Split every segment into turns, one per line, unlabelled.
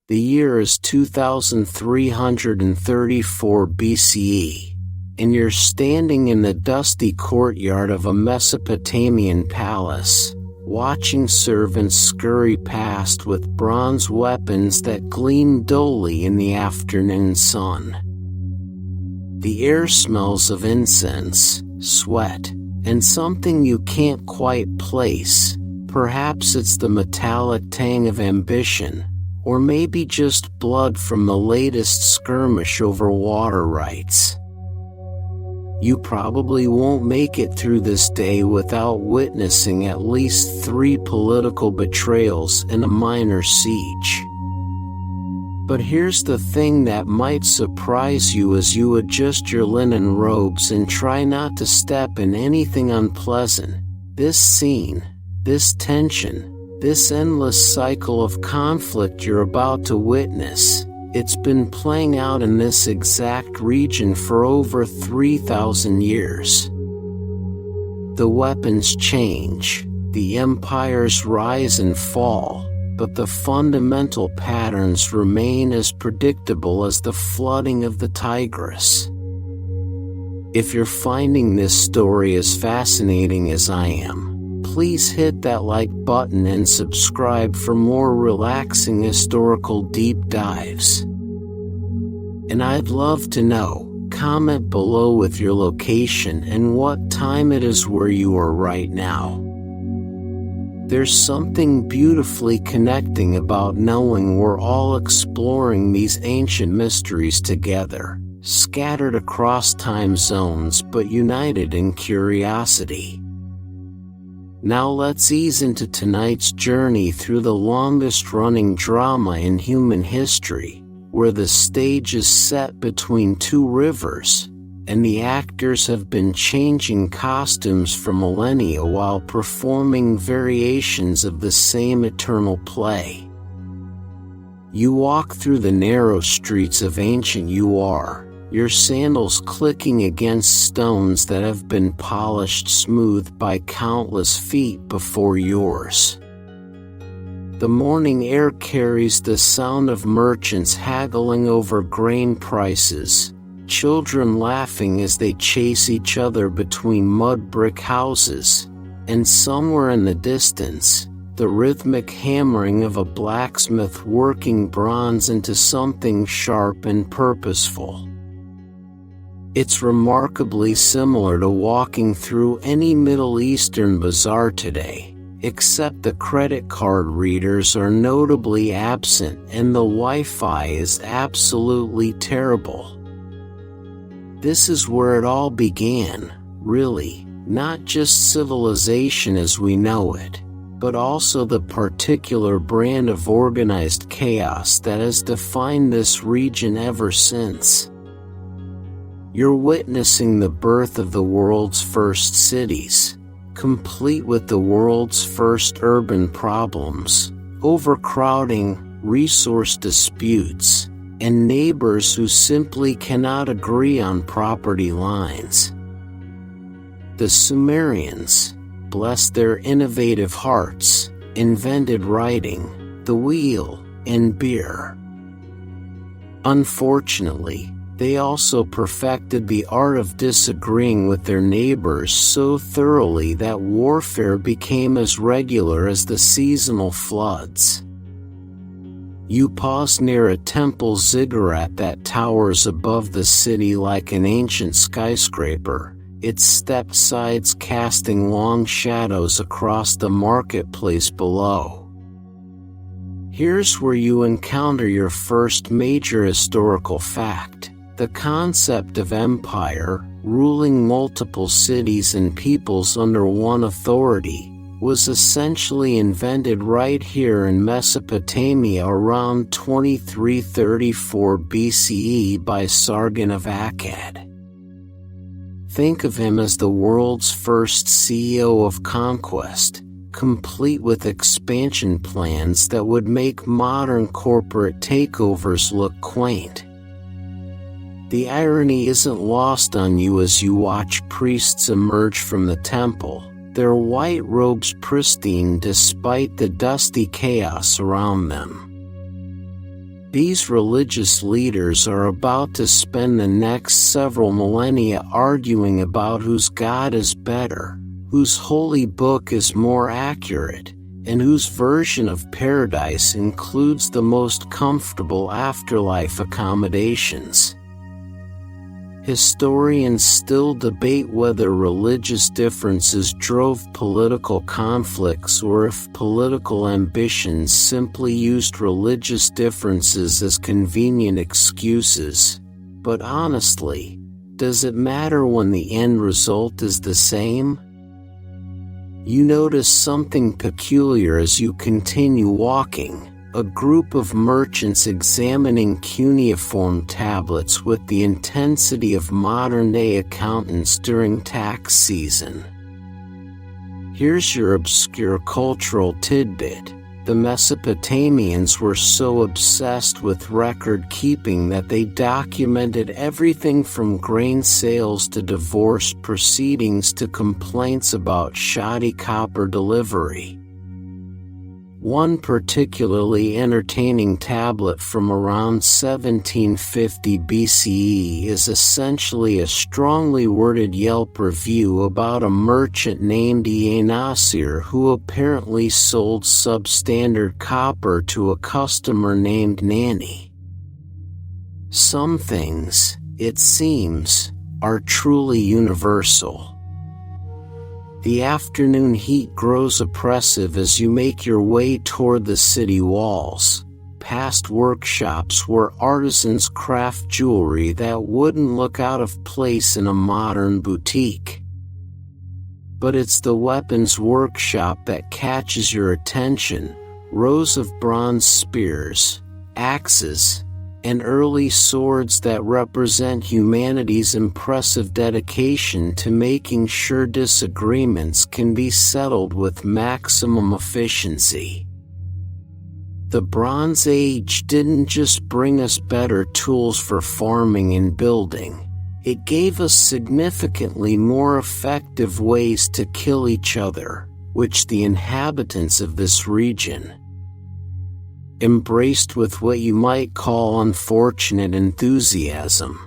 The year is 2334 BCE, and you're standing in the dusty courtyard of a Mesopotamian palace, watching servants scurry past with bronze weapons that gleam dully in the afternoon sun. The air smells of incense, sweat, and something you can't quite place. Perhaps it's the metallic tang of ambition, or maybe just blood from the latest skirmish over water rights. You probably won't make it through this day without witnessing at least 3 political betrayals and a minor siege. But here's the thing that might surprise you as you adjust your linen robes and try not to step in anything unpleasant. This scene, this tension, this endless cycle of conflict you're about to witness, it's been playing out in this exact region for over 3,000 years. The weapons change, the empires rise and fall, but the fundamental patterns remain as predictable as the flooding of the Tigris. If you're finding this story as fascinating as I am, please hit that like button and subscribe for more relaxing historical deep dives. And I'd love to know, comment below with your location and what time it is where you are right now. There's something beautifully connecting about knowing we're all exploring these ancient mysteries together, scattered across time zones but united in curiosity. Now let's ease into tonight's journey through the longest-running drama in human history, where the stage is set between 2 rivers, and the actors have been changing costumes for millennia while performing variations of the same eternal play. You walk through the narrow streets of ancient Ur, your sandals clicking against stones that have been polished smooth by countless feet before yours. The morning air carries the sound of merchants haggling over grain prices, children laughing as they chase each other between mud brick houses, and somewhere in the distance, the rhythmic hammering of a blacksmith working bronze into something sharp and purposeful. It's remarkably similar to walking through any Middle Eastern bazaar today, except the credit card readers are notably absent and the Wi-Fi is absolutely terrible. This is where it all began, really, not just civilization as we know it, but also the particular brand of organized chaos that has defined this region ever since. You're witnessing the birth of the world's first cities, complete with the world's first urban problems, overcrowding, resource disputes, and neighbors who simply cannot agree on property lines. The Sumerians, bless their innovative hearts, invented writing, the wheel, and beer. Unfortunately, they also perfected the art of disagreeing with their neighbors so thoroughly that warfare became as regular as the seasonal floods. You pause near a temple ziggurat that towers above the city like an ancient skyscraper, its stepped sides casting long shadows across the marketplace below. Here's where you encounter your first major historical fact. The concept of empire, ruling multiple cities and peoples under one authority, was essentially invented right here in Mesopotamia around 2334 BCE by Sargon of Akkad. Think of him as the world's first CEO of conquest, complete with expansion plans that would make modern corporate takeovers look quaint. The irony isn't lost on you as you watch priests emerge from the temple, their white robes pristine despite the dusty chaos around them. These religious leaders are about to spend the next several millennia arguing about whose God is better, whose holy book is more accurate, and whose version of paradise includes the most comfortable afterlife accommodations. Historians still debate whether religious differences drove political conflicts or if political ambitions simply used religious differences as convenient excuses. But honestly, does it matter when the end result is the same? You notice something peculiar as you continue walking. A group of merchants examining cuneiform tablets with the intensity of modern-day accountants during tax season. Here's your obscure cultural tidbit. The Mesopotamians were so obsessed with record-keeping that they documented everything from grain sales to divorce proceedings to complaints about shoddy copper delivery. One particularly entertaining tablet from around 1750 BCE is essentially a strongly worded Yelp review about a merchant named Nasir who apparently sold substandard copper to a customer named Nanny. Some things, it seems, are truly universal. The afternoon heat grows oppressive as you make your way toward the city walls, past workshops where artisans craft jewelry that wouldn't look out of place in a modern boutique. But it's the weapons workshop that catches your attention: rows of bronze spears, axes, and early swords that represent humanity's impressive dedication to making sure disagreements can be settled with maximum efficiency. The Bronze Age didn't just bring us better tools for farming and building, it gave us significantly more effective ways to kill each other, which the inhabitants of this region embraced with what you might call unfortunate enthusiasm.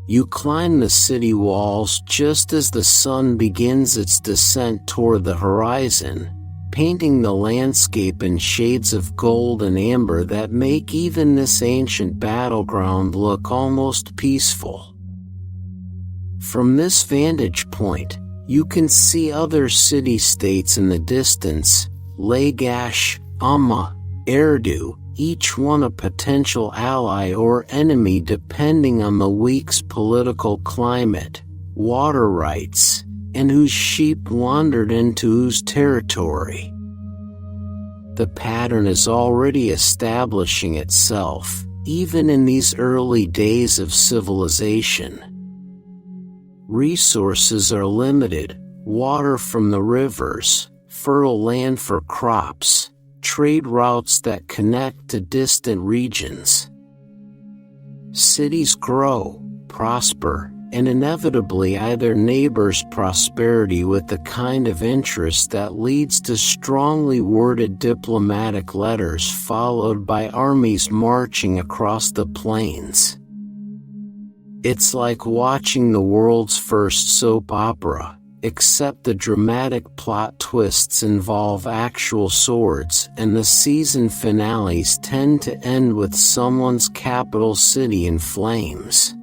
You climb the city walls just as the sun begins its descent toward the horizon, painting the landscape in shades of gold and amber that make even this ancient battleground look almost peaceful. From this vantage point, you can see other city-states in the distance: Lagash, Amma, Eridu, each one a potential ally or enemy depending on the week's political climate, water rights, and whose sheep wandered into whose territory. The pattern is already establishing itself, even in these early days of civilization. Resources are limited: water from the rivers, fertile land for crops, trade routes that connect to distant regions. Cities grow, prosper, and inevitably eye their neighbors' prosperity with the kind of interest that leads to strongly worded diplomatic letters followed by armies marching across the plains. It's like watching the world's first soap opera, except the dramatic plot twists involve actual swords and the season finales tend to end with someone's capital city in flames.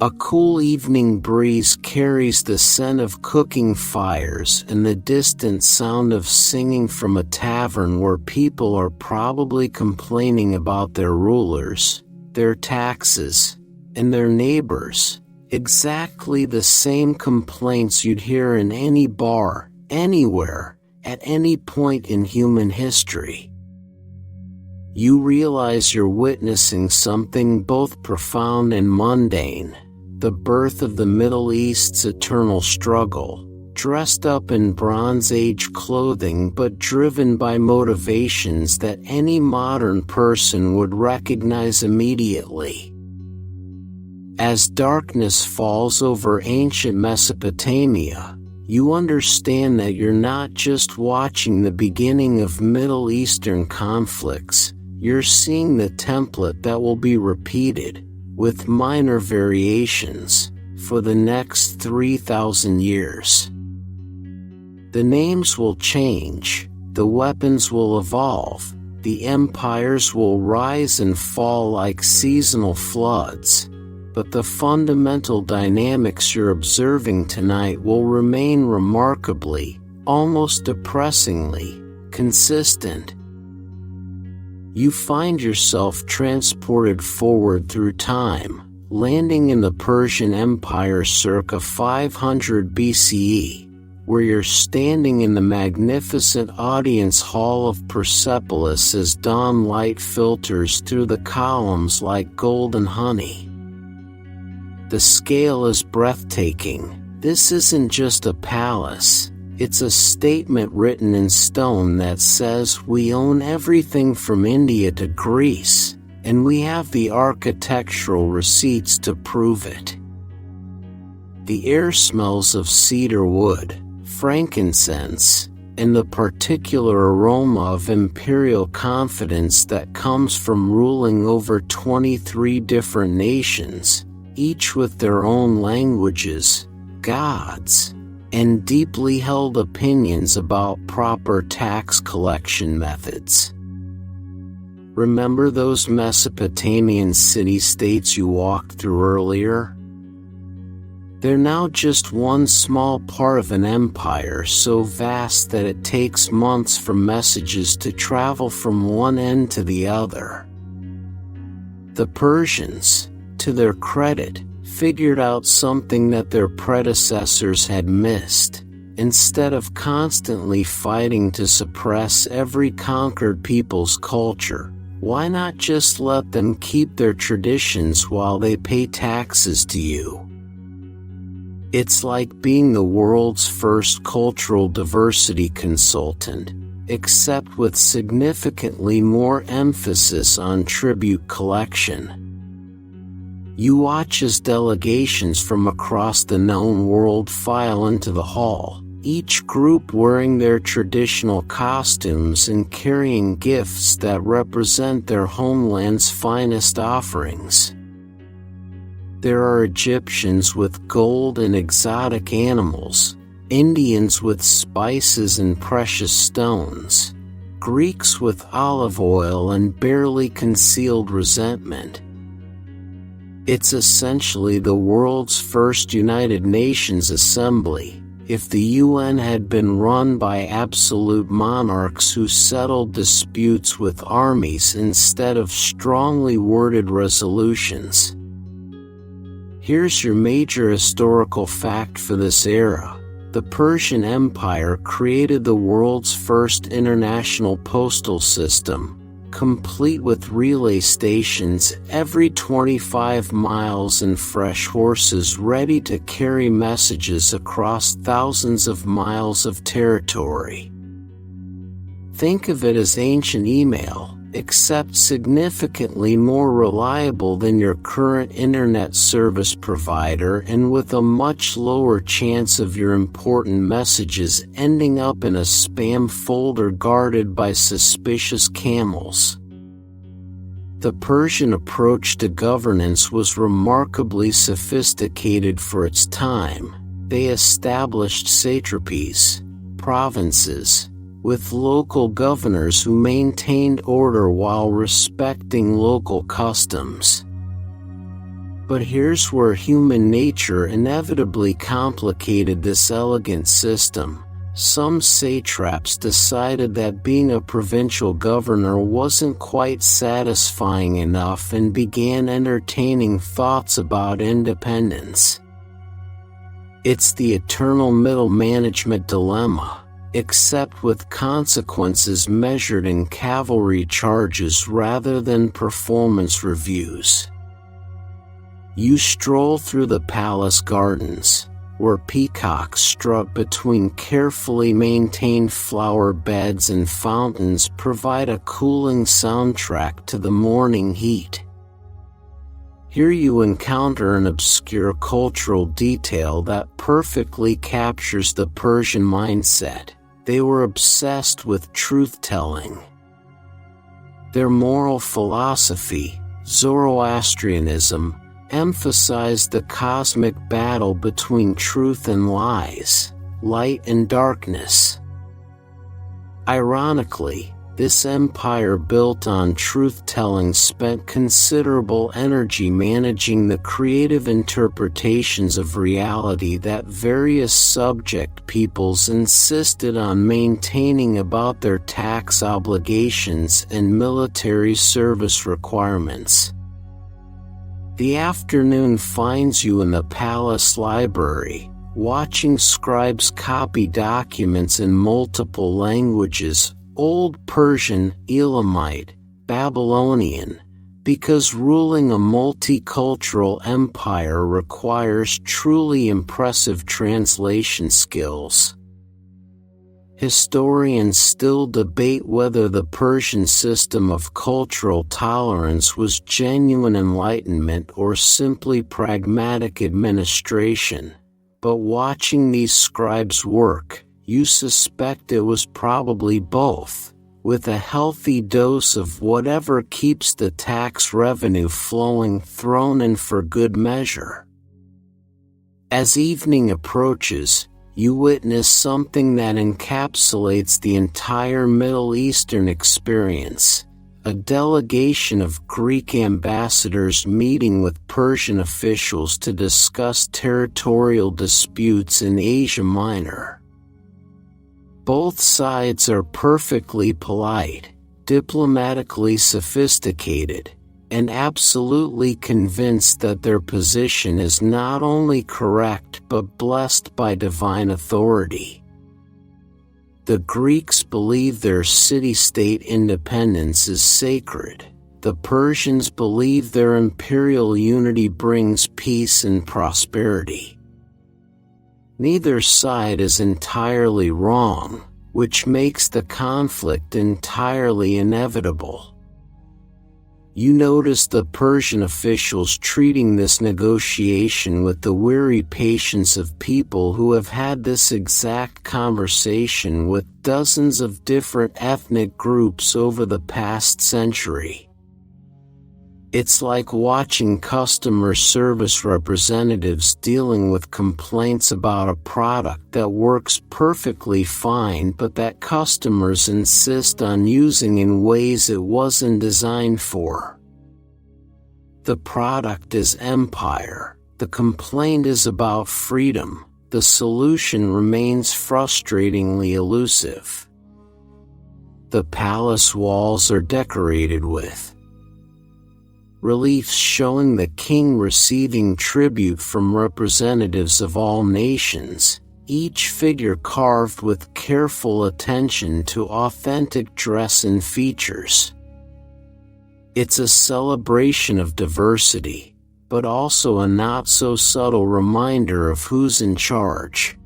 A cool evening breeze carries the scent of cooking fires and the distant sound of singing from a tavern where people are probably complaining about their rulers, their taxes, and their neighbors. Exactly the same complaints you'd hear in any bar, anywhere, at any point in human history. You realize you're witnessing something both profound and mundane: the birth of the Middle East's eternal struggle, dressed up in Bronze Age clothing but driven by motivations that any modern person would recognize immediately. As darkness falls over ancient Mesopotamia, you understand that you're not just watching the beginning of Middle Eastern conflicts, you're seeing the template that will be repeated, with minor variations, for the next 3,000 years. The names will change, the weapons will evolve, the empires will rise and fall like seasonal floods, but the fundamental dynamics you're observing tonight will remain remarkably, almost depressingly, consistent. You find yourself transported forward through time, landing in the Persian Empire circa 500 BCE, where you're standing in the magnificent audience hall of Persepolis as dawn light filters through the columns like golden honey. The scale is breathtaking. This isn't just a palace. It's a statement written in stone that says we own everything from India to Greece, and we have the architectural receipts to prove it. The air smells of cedar wood, frankincense, and the particular aroma of imperial confidence that comes from ruling over 23 different nations, each with their own languages, gods, and deeply held opinions about proper tax collection methods. Remember those Mesopotamian city-states you walked through earlier? They're now just one small part of an empire so vast that it takes months for messages to travel from one end to the other. The Persians, to their credit, figured out something that their predecessors had missed. Instead of constantly fighting to suppress every conquered people's culture, why not just let them keep their traditions while they pay taxes to you? It's like being the world's first cultural diversity consultant, except with significantly more emphasis on tribute collection. You watch as delegations from across the known world file into the hall, each group wearing their traditional costumes and carrying gifts that represent their homeland's finest offerings. There are Egyptians with gold and exotic animals, Indians with spices and precious stones, Greeks with olive oil and barely concealed resentment. It's essentially the world's first United Nations Assembly, if the UN had been run by absolute monarchs who settled disputes with armies instead of strongly worded resolutions. Here's your major historical fact for this era. The Persian Empire created the world's first international postal system, complete with relay stations every 25 miles and fresh horses ready to carry messages across thousands of miles of territory. Think of it as ancient email, except significantly more reliable than your current internet service provider and with a much lower chance of your important messages ending up in a spam folder guarded by suspicious camels. The Persian approach to governance was remarkably sophisticated for its time. They established satrapies, provinces, with local governors who maintained order while respecting local customs. But here's where human nature inevitably complicated this elegant system. Some satraps decided that being a provincial governor wasn't quite satisfying enough and began entertaining thoughts about independence. It's the eternal middle management dilemma, except with consequences measured in cavalry charges rather than performance reviews. You stroll through the palace gardens, where peacocks strut between carefully maintained flower beds and fountains provide a cooling soundtrack to the morning heat. Here you encounter an obscure cultural detail that perfectly captures the Persian mindset. They were obsessed with truth-telling. Their moral philosophy, Zoroastrianism, emphasized the cosmic battle between truth and lies, light and darkness. Ironically, this empire built on truth-telling spent considerable energy managing the creative interpretations of reality that various subject peoples insisted on maintaining about their tax obligations and military service requirements. The afternoon finds you in the palace library, watching scribes copy documents in multiple languages, Old Persian, Elamite, Babylonian, because ruling a multicultural empire requires truly impressive translation skills. Historians still debate whether the Persian system of cultural tolerance was genuine enlightenment or simply pragmatic administration, but watching these scribes work, you suspect it was probably both, with a healthy dose of whatever keeps the tax revenue flowing thrown in for good measure. As evening approaches, you witness something that encapsulates the entire Middle Eastern experience, a delegation of Greek ambassadors meeting with Persian officials to discuss territorial disputes in Asia Minor. Both sides are perfectly polite, diplomatically sophisticated, and absolutely convinced that their position is not only correct but blessed by divine authority. The Greeks believe their city-state independence is sacred. The Persians believe their imperial unity brings peace and prosperity. Neither side is entirely wrong, which makes the conflict entirely inevitable. You notice the Persian officials treating this negotiation with the weary patience of people who have had this exact conversation with dozens of different ethnic groups over the past century. It's like watching customer service representatives dealing with complaints about a product that works perfectly fine but that customers insist on using in ways it wasn't designed for. The product is empire, the complaint is about freedom, the solution remains frustratingly elusive. The palace walls are decorated with reliefs showing the king receiving tribute from representatives of all nations, each figure carved with careful attention to authentic dress and features. It's a celebration of diversity, but also a not-so-subtle reminder of who's in charge.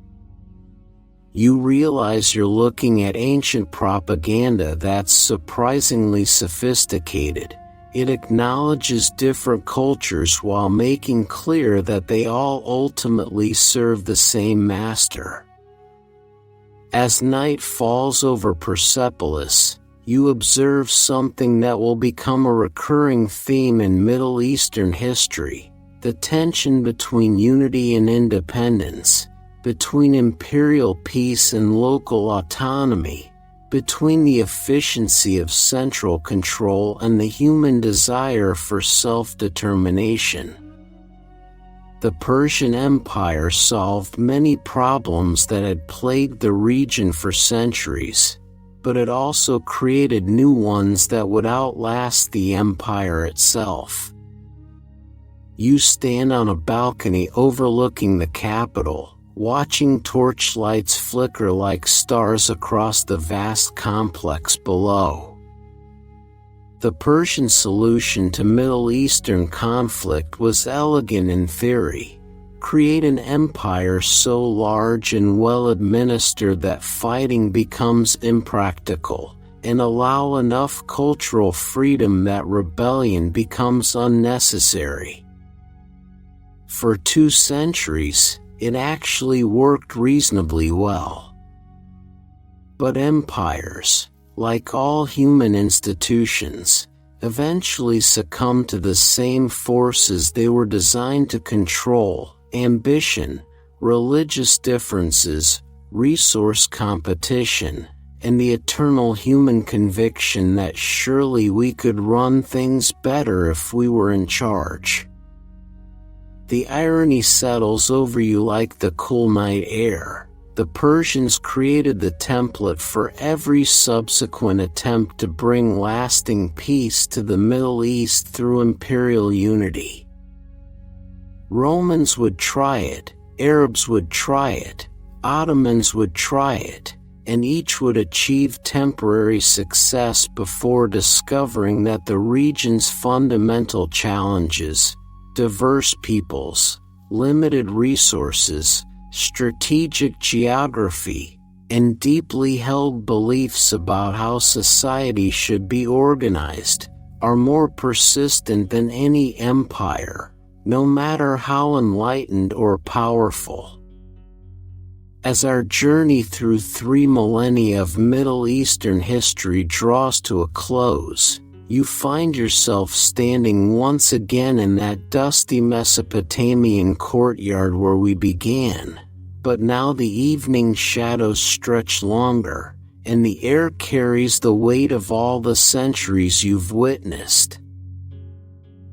You realize you're looking at ancient propaganda that's surprisingly sophisticated. It acknowledges different cultures while making clear that they all ultimately serve the same master. As night falls over Persepolis, you observe something that will become a recurring theme in Middle Eastern history: the tension between unity and independence, between imperial peace and local autonomy, between the efficiency of central control and the human desire for self-determination. The Persian Empire solved many problems that had plagued the region for centuries, but it also created new ones that would outlast the empire itself. You stand on a balcony overlooking the capital, watching torchlights flicker like stars across the vast complex below. The Persian solution to Middle Eastern conflict was elegant in theory: create an empire so large and well administered that fighting becomes impractical, and allow enough cultural freedom that rebellion becomes unnecessary. For 2 centuries, it actually worked reasonably well. But empires, like all human institutions, eventually succumb to the same forces they were designed to control: ambition, religious differences, resource competition, and the eternal human conviction that surely we could run things better if we were in charge. The irony settles over you like the cool night air. The Persians created the template for every subsequent attempt to bring lasting peace to the Middle East through imperial unity. Romans would try it, Arabs would try it, Ottomans would try it, and each would achieve temporary success before discovering that the region's fundamental challenges, diverse peoples, limited resources, strategic geography, and deeply held beliefs about how society should be organized, are more persistent than any empire, no matter how enlightened or powerful. As our journey through 3 millennia of Middle Eastern history draws to a close, you find yourself standing once again in that dusty Mesopotamian courtyard where we began. But now the evening shadows stretch longer, and the air carries the weight of all the centuries you've witnessed.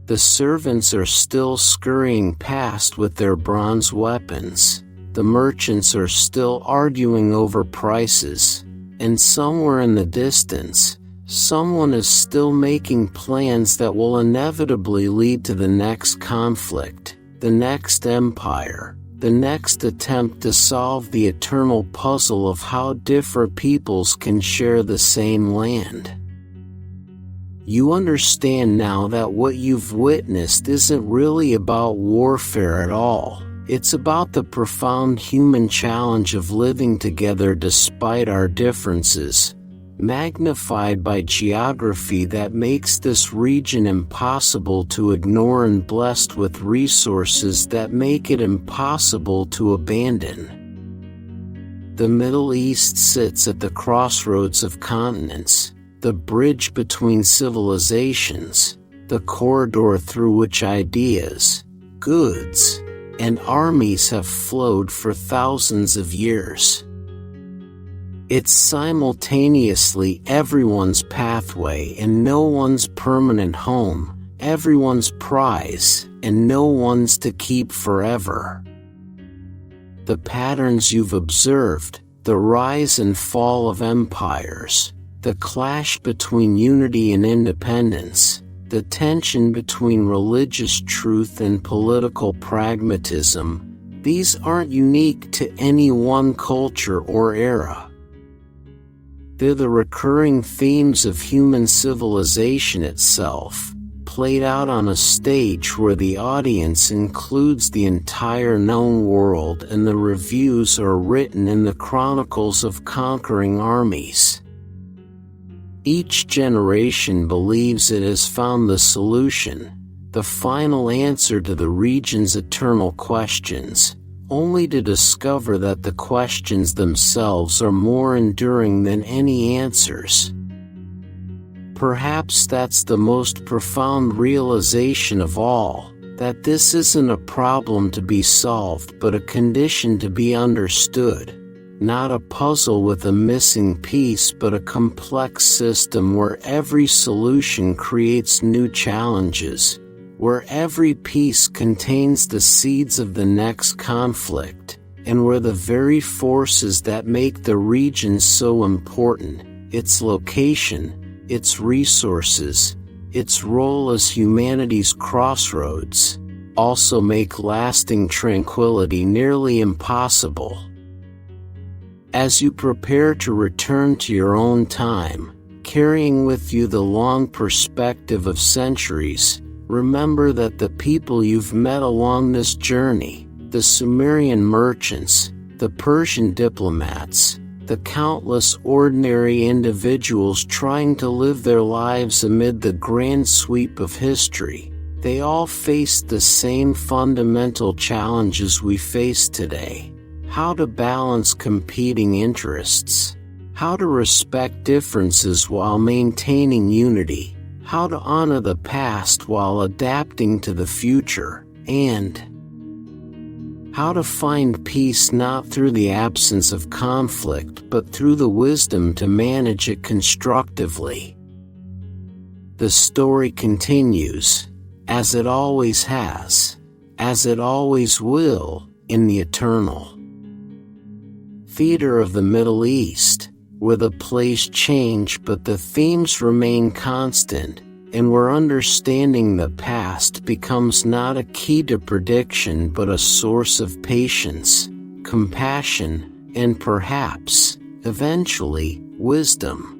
The servants are still scurrying past with their bronze weapons, the merchants are still arguing over prices, and somewhere in the distance, someone is still making plans that will inevitably lead to the next conflict, the next empire, the next attempt to solve the eternal puzzle of how different peoples can share the same land. You understand now that what you've witnessed isn't really about warfare at all. It's about the profound human challenge of living together despite our differences, magnified by geography that makes this region impossible to ignore and blessed with resources that make it impossible to abandon. The Middle East sits at the crossroads of continents, the bridge between civilizations, the corridor through which ideas, goods, and armies have flowed for thousands of years. It's simultaneously everyone's pathway and no one's permanent home, everyone's prize, and no one's to keep forever. The patterns you've observed, the rise and fall of empires, the clash between unity and independence, the tension between religious truth and political pragmatism, these aren't unique to any one culture or era. They're the recurring themes of human civilization itself, played out on a stage where the audience includes the entire known world and the reviews are written in the chronicles of conquering armies. Each generation believes it has found the solution, the final answer to the region's eternal questions, only to discover that the questions themselves are more enduring than any answers. Perhaps that's the most profound realization of all, that this isn't a problem to be solved but a condition to be understood, not a puzzle with a missing piece but a complex system where every solution creates new challenges, where every piece contains the seeds of the next conflict, and where the very forces that make the region so important, its location, its resources, its role as humanity's crossroads, also make lasting tranquility nearly impossible. As you prepare to return to your own time, carrying with you the long perspective of centuries, remember that the people you've met along this journey, the Sumerian merchants, the Persian diplomats, the countless ordinary individuals trying to live their lives amid the grand sweep of history, they all faced the same fundamental challenges we face today: how to balance competing interests, how to respect differences while maintaining unity, how to honor the past while adapting to the future, and how to find peace not through the absence of conflict but through the wisdom to manage it constructively. The story continues, as it always has, as it always will, in the eternal theater of the Middle East, where the plays change but the themes remain constant, and where understanding the past becomes not a key to prediction but a source of patience, compassion, and perhaps, eventually, wisdom.